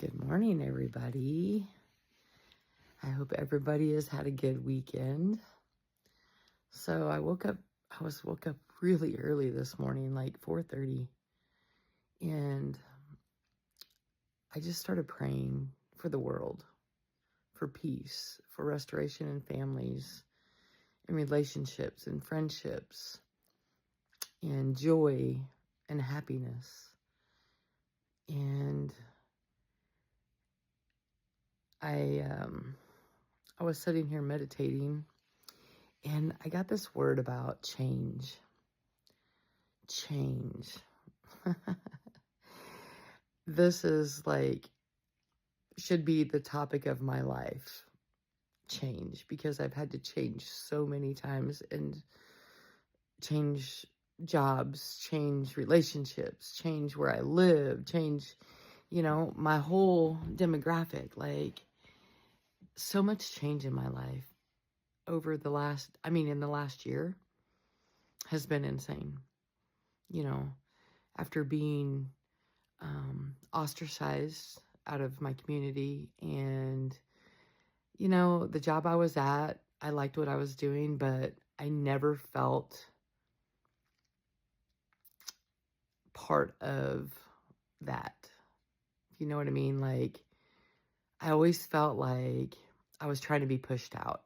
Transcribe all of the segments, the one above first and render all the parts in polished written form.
Good morning, everybody. I hope everybody has had a good weekend. So I woke up really early this morning, like 4:30, and I just started praying for the world, for peace, for restoration in families, and relationships, and friendships, and joy, and happiness. And I was sitting here meditating, and I got this word about change. Change. This is should be the topic of my life. Change, because I've had to change so many times and change jobs, change relationships, change where I live, change, my whole demographic. So much change in my life over in the last year has been insane. After being ostracized out of my community, and the job I was at, I liked what I was doing, but I never felt part of that, if you know what I mean. I always felt like I was trying to be pushed out,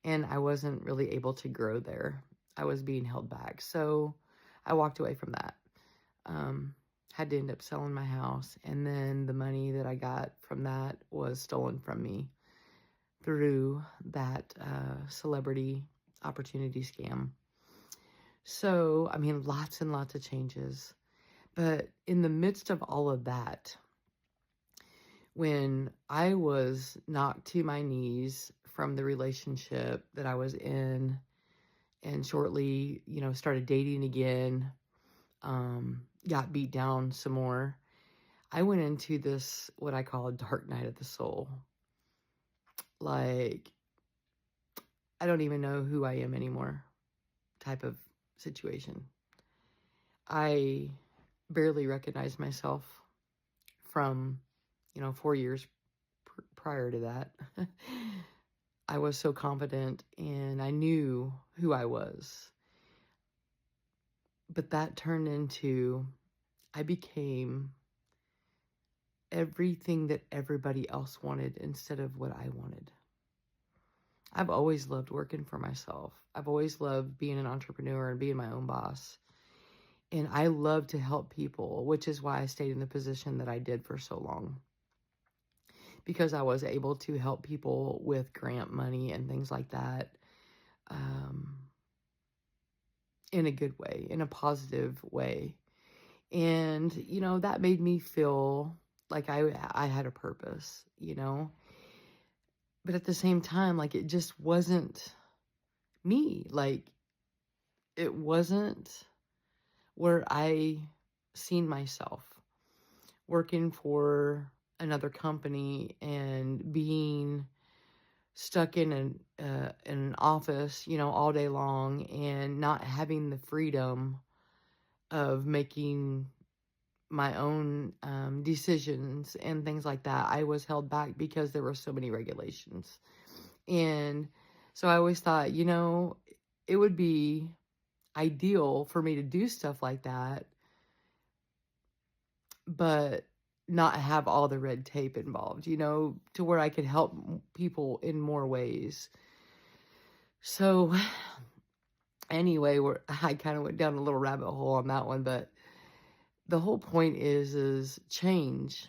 and I wasn't really able to grow there. I was being held back, so I walked away from that. Had to end up selling my house, and then the money that I got from that was stolen from me through that celebrity opportunity scam. So, lots and lots of changes. But in the midst of all of that, when I was knocked to my knees from the relationship that I was in, and shortly, started dating again, got beat down some more, I went into this, what I call a dark night of the soul. I don't even know who I am anymore type of situation. I barely recognized myself from, 4 years prior to that. I was so confident and I knew who I was. But that turned into, I became everything that everybody else wanted instead of what I wanted. I've always loved working for myself. I've always loved being an entrepreneur and being my own boss. And I love to help people, which is why I stayed in the position that I did for so long. Because I was able to help people with grant money and things like that, in a good way, in a positive way. And, that made me feel like I had a purpose, But at the same time, it just wasn't me. It wasn't where I seen myself working for another company and being stuck in an office, all day long, and not having the freedom of making my own decisions and things like that. I was held back because there were so many regulations. And so I always thought, it would be ideal for me to do stuff like that, but not have all the red tape involved, to where I could help people in more ways. So anyway, I kind of went down a little rabbit hole on that one, but the whole point is change.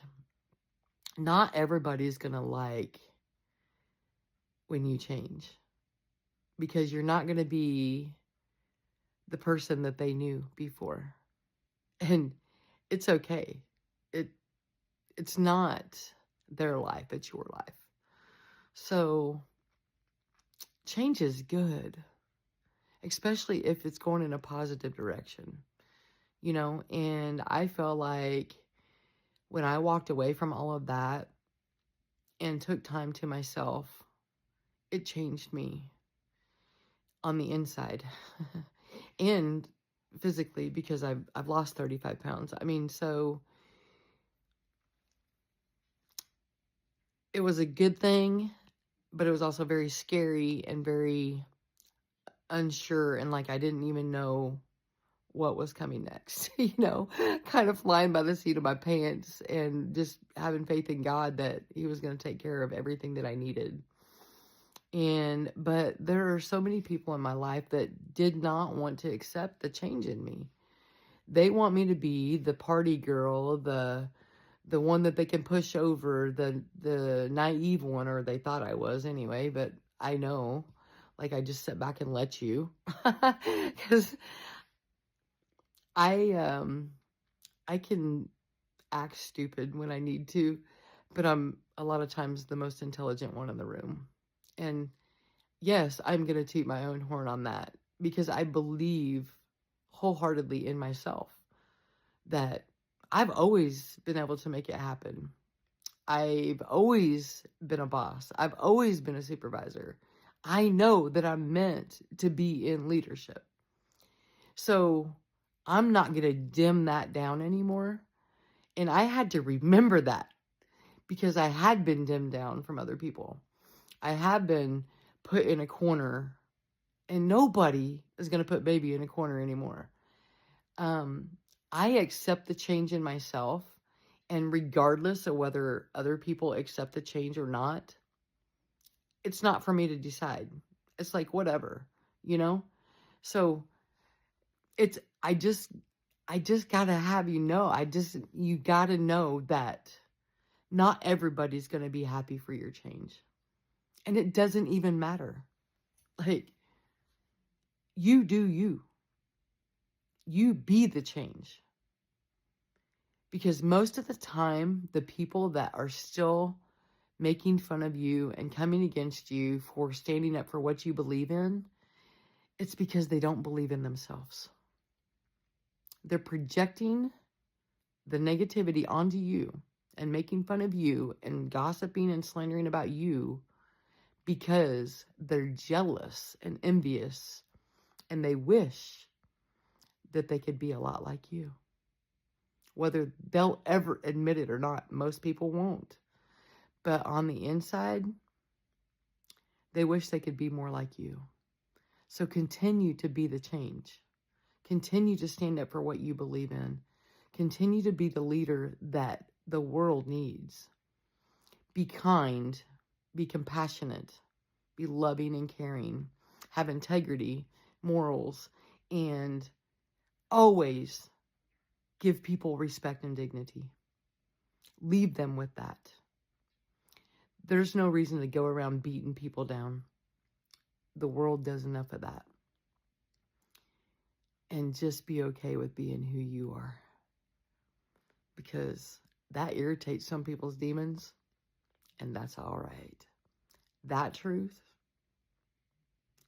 Not everybody's going to like when you change, because you're not going to be the person that they knew before. And it's okay. It's not their life, it's your life. So change is good, especially if it's going in a positive direction, and I felt like when I walked away from all of that and took time to myself, it changed me on the inside and physically, because I've lost 35 pounds. So it was a good thing, but it was also very scary and very unsure, and like I didn't even know what was coming next, kind of flying by the seat of my pants and just having faith in God that He was going to take care of everything that I needed. But there are so many people in my life that did not want to accept the change in me. They want me to be the party girl, the one that they can push over, the naive one, or they thought I was anyway, but I know, like I just sit back and let you, because I can act stupid when I need to, but I'm a lot of times the most intelligent one in the room. And yes, I'm going to toot my own horn on that because I believe wholeheartedly in myself that I've always been able to make it happen. I've always been a boss. I've always been a supervisor. I know that I'm meant to be in leadership. So I'm not going to dim that down anymore. And I had to remember that because I had been dimmed down from other people. I have been put in a corner, and nobody is going to put baby in a corner anymore. I accept the change in myself, and regardless of whether other people accept the change or not, it's not for me to decide. It's like, whatever, you know? So it's, I just gotta have you gotta know that not everybody's gonna be happy for your change. And it doesn't even matter. Like, you do you. You be the change. Because most of the time, the people that are still making fun of you and coming against you for standing up for what you believe in, it's because they don't believe in themselves. They're projecting the negativity onto you and making fun of you and gossiping and slandering about you because they're jealous and envious and they wish that they could be a lot like you. Whether they'll ever admit it or not, most people won't. But on the inside, they wish they could be more like you. So continue to be the change. Continue to stand up for what you believe in. Continue to be the leader that the world needs. Be kind. Be compassionate. Be loving and caring. Have integrity, morals, and always give people respect and dignity. Leave them with that. There's no reason to go around beating people down. The world does enough of that. And just be okay with being who you are. Because that irritates some people's demons, and that's all right. That truth,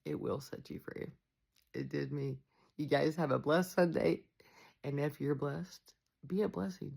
it will set you free. It did me. You guys have a blessed Sunday, and if you're blessed, be a blessing.